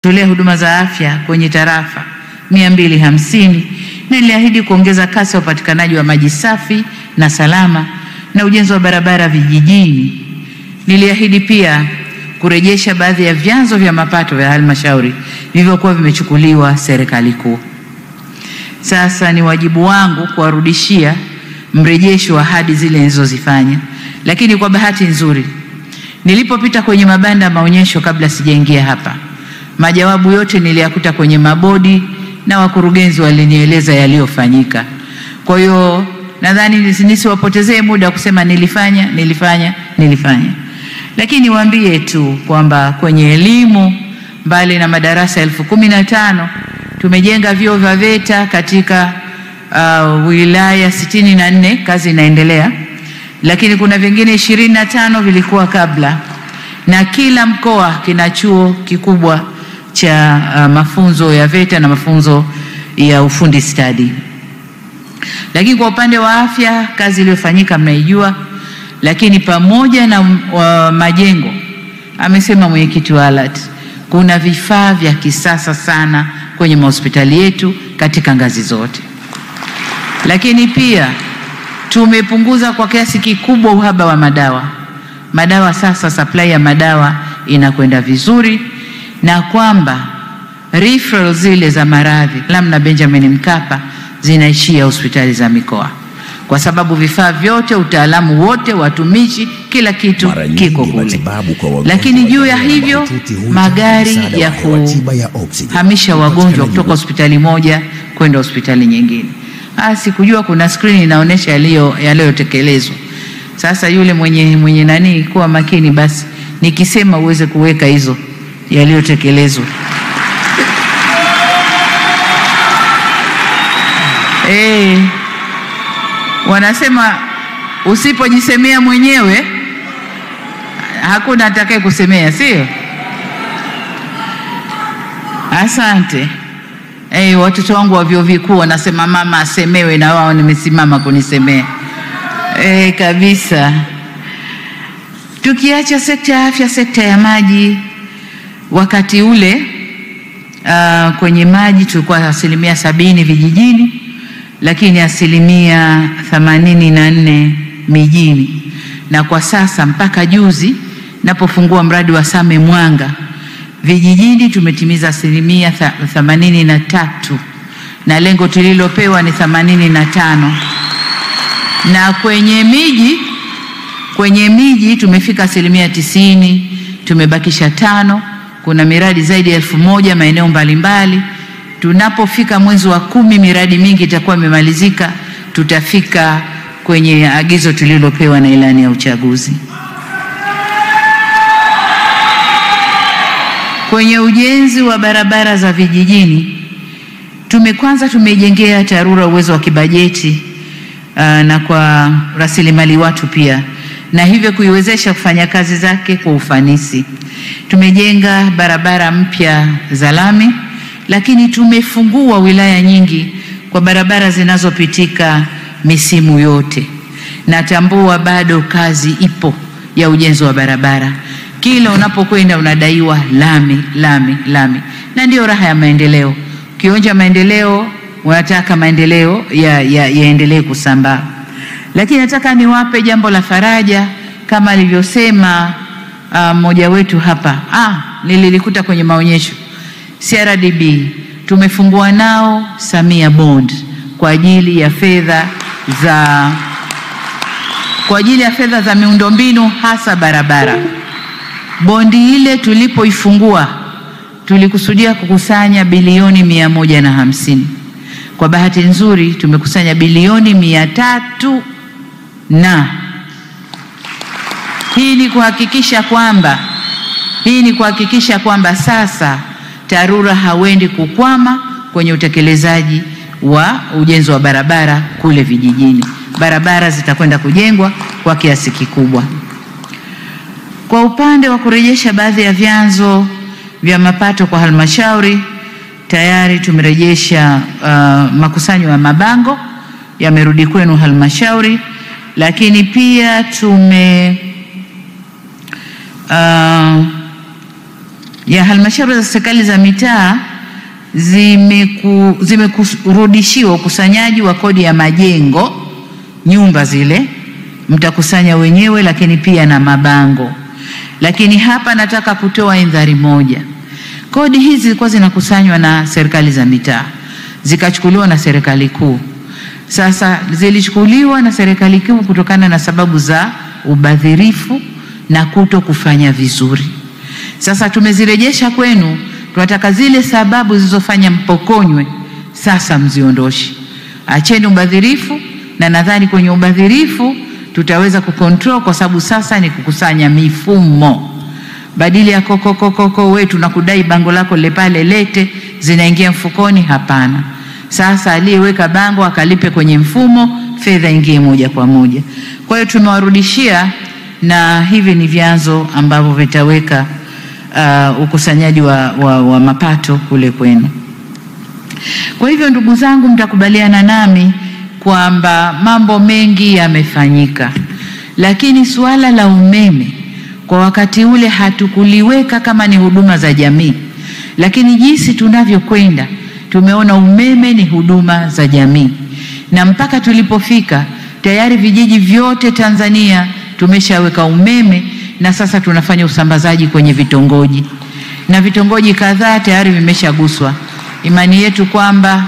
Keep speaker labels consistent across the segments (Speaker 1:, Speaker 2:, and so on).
Speaker 1: Tolea huduma za afya kwenye tarafa 250 na niliahidi kuongeza kasi ya upatikanaji wa maji safi na salama na ujenzi wa barabara vijijini. Niliahidi pia kurejesha baadhi ya vyanzo vya mapato vya halmashauri vilivyokuwa vimechukuliwa serikali kuu. Sasa ni wajibu wangu kuwarudishia mrejesho wa ahadi zile nilizozifanya, lakini kwa bahati nzuri nilipopita kwenye mabanda ya maonyesho kabla sijaingia hapa, majawabu yote niliyakuta kwenye mabodi na wakurugenzi walinieleza yaliyofanyika. Kwa hiyo nadhani nisiwapotezee muda kusema nilifanya. Lakini niwaambie tu kwamba kwenye elimu, mbali na madarasa 15,000 tumejenga vyuo vya VETA katika wilaya 64, kazi inaendelea. Lakini kuna vingine 25 vilikuwa kabla, na kila mkoa kina chuo kikubwa cha mafunzo ya VETA na mafunzo ya ufundi stadi. Lakini kwa upande wa afya, kazi iliyofanyika mnaijua, lakini pamoja na majengo, amesema mwenyekiti wa ALAT, kuna vifaa vya kisasa sana kwenye mahospitali yetu katika ngazi zote. Lakini pia tumepunguza kwa kiasi kikubwa uhaba wa madawa. Sasa supply ya madawa inakwenda vizuri, na kwamba referral zile za maradhi namna Benjamin Mkapa zinaishia hospitali za mikoa, kwa sababu vifaa vyote, utaalamu wote, watumishi, kila kitu kiko kule. Lakini juu ya hivyo, magari ya kuhamisha wagonjwa kutoka hospitali moja kwenda hospitali nyingine. Sikujua kuna screen inaonyesha yaliyotekelezwa. Sasa yule mwenye nani, kuwa makini basi nikisema uweze kuweka hizo yaliyotekelezwa. Wanasema usipojisemea mwenyewe hakuna atakaye kusemea, sio? Asante. Watoto wangu wa vyuo vikuu wanasema mama asemewe, na wao nimesimama kunisemea. Kabisa. Tukiacha sekta ya afya, sekta ya maji, wakati ule kwenye maji tulikuwa 70% vijijini, lakini 84% mijini. Na kwa sasa mpaka juzi napofungua mradi wa Same Mwanga, vijijini tumetimiza 83%, na lengo tulilopewa ni 85%. Na kwenye miji tumefika 90%, tumebakisha 5. Kuna miradi zaidi ya 1000 maeneo mbalimbali. Tunapofika mwezi wa 10 miradi mingi itakuwa imemalizika, tutafika kwenye agizo tulilopewa na ilani ya uchaguzi. Kwenye ujenzi wa barabara za vijijini, tumejengea TARURA uwezo wa kibajeti na kwa rasilimali watu pia, na hivyo kuiwezesha kufanya kazi zake kwa ufanisi. Tumejenga barabara mpya za lami, lakini tumefungua wilaya nyingi kwa barabara zinazopitika misimu yote. Natambua bado kazi ipo ya ujenzi wa barabara. Kila unapokwenda unadaiwa lami. Na ndio raha ya maendeleo. Ukionja maendeleo, unataka maendeleo yaendelee kusambaa. Lakini nataka niwape jambo la faraja, kama alivyosema mmoja wetu hapa. Nililikuta kwenye maonyesho. CRDB tumefungua nao Samia Bond kwa ajili ya fedha za miundombinu, hasa barabara. Bondi ile tulipoifungua tulikusudia kukusanya bilioni 150. Kwa bahati nzuri tumekusanya bilioni 300, na hii ni kuhakikisha kwamba sasa TARURA hawendi kukwama kwenye utekelezaji wa ujenzi wa barabara kule vijijini. Barabara zitakwenda kujengwa kwa kiasi kikubwa. Kwa upande wa kurejesha baadhi ya vyanzo vya mapato kwa halmashauri, tayari tumerejesha makusanyo ya mabango, yamerudi kwenu halmashauri. Lakini pia ya halmashauri za serikali za mitaa zimekurudishiwa ukusanyaji wa kodi ya majengo, nyumba zile mtakusanya wenyewe, lakini pia na mabango. Lakini hapa nataka kutoa indhari moja. Kodi hizi zilikuwa zinakusanywa na serikali za mitaa, zikachukuliwa na serikali kuu. Sasa zilichukuliwa na serikali kuu kutokana na sababu za ubadhirifu na kuto kufanya vizuri. Sasa tumezirejesha kwenu, tunataka zile sababu zilizofanya mpokonywe sasa mziondoshe. Acheni ubadhirifu, na nadhani kwenye ubadhirifu tutaweza kucontrol, kwa sababu sasa ni kukusanya mifumo. Badili ya koko wetu na kudai bango lako le pale lete zinaingia mfukoni, hapana. Sasa aliyeweka bango akalipe kwenye mfumo, fedha ingie moja kwa moja. Kwa hiyo tumewarudishia, na hivi ni vyanzo ambavyo vitaweka ukusanyaji wa mapato kule kwenu. Kwa hivyo ndugu zangu, mtakubaliana nami kwamba mambo mengi yamefanyika, lakini suala la umeme kwa wakati ule hatukuliweka kama ni huduma za jamii, lakini jinsi tunavyokwenda tumeona umeme ni huduma za jamii, na mpaka tulipofika tayari vijiji vyote Tanzania tumeshaweka umeme, na sasa tunafanya usambazaji kwenye vitongoji, na vitongoji kadhaa tayari vimeshaguswa. Imani yetu kwamba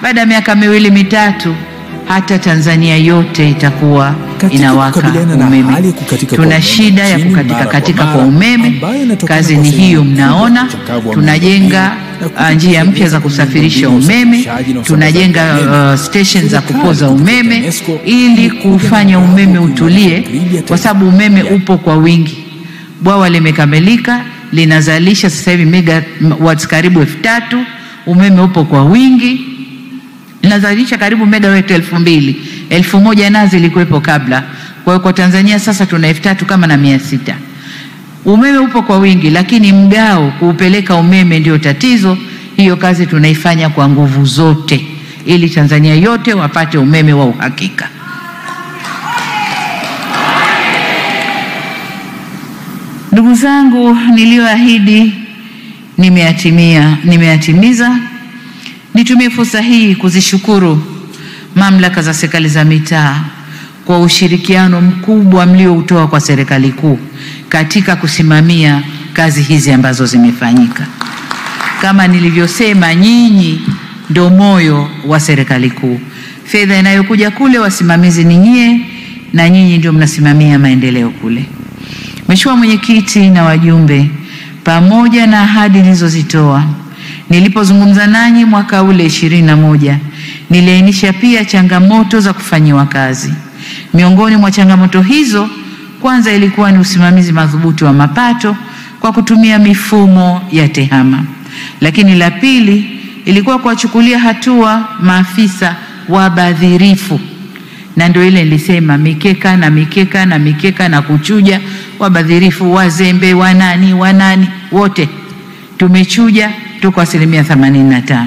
Speaker 1: baada ya miaka 2 mitatu hata Tanzania yote itakuwa inawaka umeme. Tuna shida ya kukatika kwa umeme. Kazi ni hiyo, mnaona tunajenga njia mpya za kusafirisha umeme, tunajenga station za kupoza umeme ili kufanya umeme utulie, kwa sababu umeme upo kwa wingi. Bwawa limekamilika, linazalisha sasa hivi megawatts karibu 3000. Umeme upo kwa wingi, linazalisha karibu megawatts 2000. 1000 nazo zilikuwepo kabla. Kwa hiyo kwa Tanzania sasa tuna 3000 kama na 600. Umeme upo kwa wingi, lakini mgao kuupeleka umeme ndio tatizo. Hiyo kazi tunaifanya kwa nguvu zote ili Tanzania yote wapate umeme wa uhakika. Ndugu zangu, niliyoahidi nimeyatimiza. Nitumie fursa hii kuzishukuru mamlaka za serikali za mitaa kwa ushirikiano mkubwa mlioutoa kwa serikali kuu katika kusimamia kazi hizi ambazo zimefanyika. Kama nilivyosema, nyinyi ndio moyo wa serikali kuu. Fedha inayokuja kule, wasimamizi ni nyie, na nyinyi ndio mnasimamia maendeleo kule. Mheshimiwa Mwenyekiti na wajumbe, pamoja na ahadi nilizozitoa nilipozungumza nanyi mwaka ule 21, niliainisha pia changamoto za kufanyiwa kazi. Miongoni mwa changamoto hizo, kwanza ilikuwa ni usimamizi madhubuti wa mapato kwa kutumia mifumo ya TEHAMA. Lakini la pili ilikuwa kuwachukulia hatua maafisa wabadhirifu, na ndio ile nilisema mikeka na kuchuja. Wabadhirifu, wazembe, wanani wote tumechuja, tuko 85%.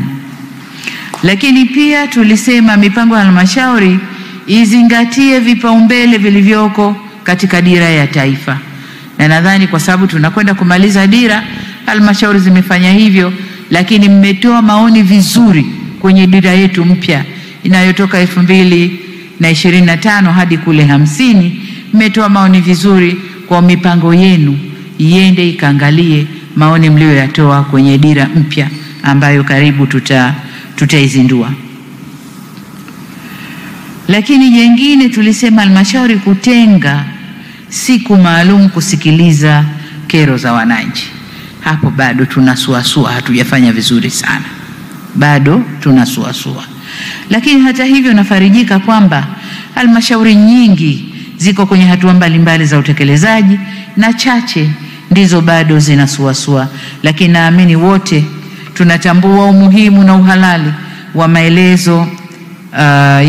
Speaker 1: Lakini pia tulisema mipango ya halmashauri izingatie vipaumbele vilivyoko katika dira ya taifa, na nadhani kwa sababu tunakwenda kumaliza dira, halmashauri zimefanya hivyo. Lakini mmetoa maoni vizuri kwenye dira yetu mpya inayotoka 2025 hadi kule 50. Mmetoa maoni vizuri kwa mipango yenu, iende ikaangalie maoni mlioyatoa kwenye dira mpya ambayo karibu tutaizindua. Lakini jengine tulisema halmashauri kutenga siku maalum kusikiliza kero za wananchi. Hapo bado tunasuasua, hatujafanya vizuri sana, bado tunasuasua. Lakini hata hivyo nafarijika kwamba halmashauri nyingi ziko kwenye hatua mbalimbali za utekelezaji, na chache ndizo bado zinasuasua. Lakini naamini wote tunatambua umuhimu na uhalali wa maelezo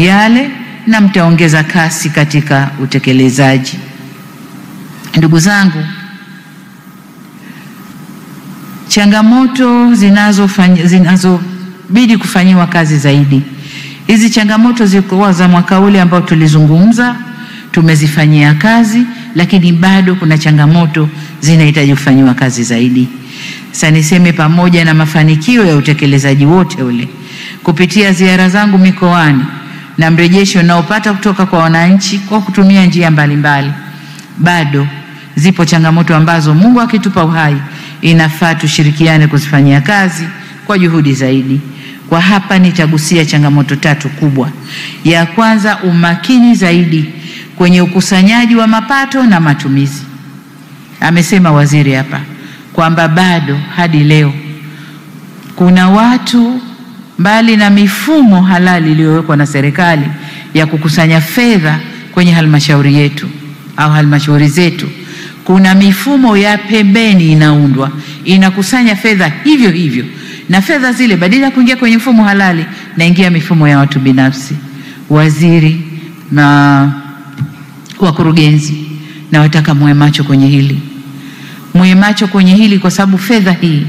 Speaker 1: yale, na mtaongeza kasi katika utekelezaji. Ndugu zangu, changamoto zinazobidi kufanyiwa kazi zaidi. Hizi changamoto zilikuwa za mwaka ule ambao tulizungumza, tumezifanyia kazi, lakini bado kuna changamoto zinahitaji kufanyiwa kazi zaidi. Sasa niseme pamoja na mafanikio ya utekelezaji wote ule, kupitia ziara zangu mikoani na mrejesho naopata kutoka kwa wananchi kwa kutumia njia mbalimbali, bado zipo changamoto ambazo Mungu akitupa uhai inafaa tushirikiane kuzifanyia kazi kwa juhudi zaidi. Kwa hapa nitagusia changamoto 3 kubwa. Ya kwanza, umakini zaidi kwenye ukusanyaji wa mapato na matumizi. Amesema waziri hapa kwamba bado hadi leo kuna watu, mbali na mifumo halali iliyowekwa na serikali ya kukusanya fedha kwenye halmashauri yetu au halmashauri zetu, kuna mifumo ya pembeni inaundwa inakusanya fedha hivyo hivyo, na fedha zile badala ya kuingia kwenye mfumo halali naingia mifumo ya watu binafsi. Waziri na wakurugenzi, na wataka muwe macho kwenye hili, muwe macho kwenye hili, kwa sababu fedha hii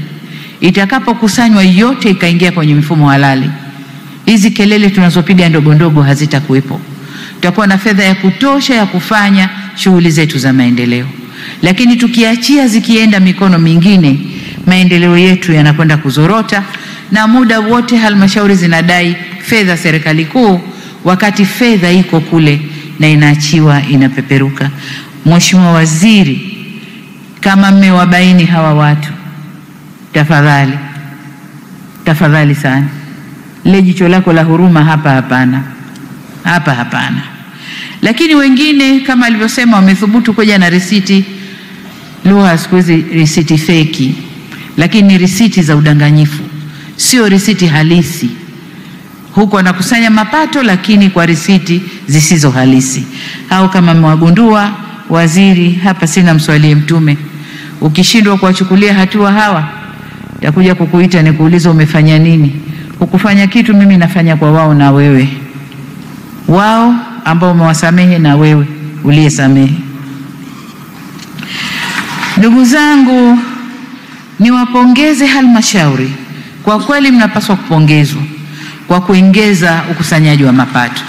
Speaker 1: itakapokusanywa yote ikaingia kwenye mfumo halali, hizi kelele tunazopiga ndogo ndogo hazitakuwepo. Tutakuwa na fedha ya kutosha ya kufanya shughuli zetu za maendeleo. Lakini tukiachia zikienda mikono mingine, maendeleo yetu yanakwenda kuzorota, na muda wote halmashauri zinadai fedha serikali kuu, wakati fedha iko kule na inaachiwa inapeperuka. Mheshimiwa Waziri, kama mmewabaini hawa watu, tafadhali sana, le jicho lako la huruma hapa hapana. Lakini wengine kama alivyosema wamethubutu kuja na risiti, lugha siku hizi risiti feki, lakini ni risiti za udanganyifu, sio risiti halisi. Huko wanakusanya mapato lakini kwa risiti zisizo halisi. Au kama mwagundua, waziri, hapa sina mswalie mtume, ukishindwa kuwachukulia hatua hawa, takuja kukuita nikuuliza umefanya nini. Ukufanya kitu, mimi nafanya kwa wao na wewe, wao ambao umewasamehe na wewe uliyesamehe. Ndugu zangu, niwapongeze halmashauri, kwa kweli mnapaswa kupongezwa kwa kuongeza ukusanyaji wa mapato.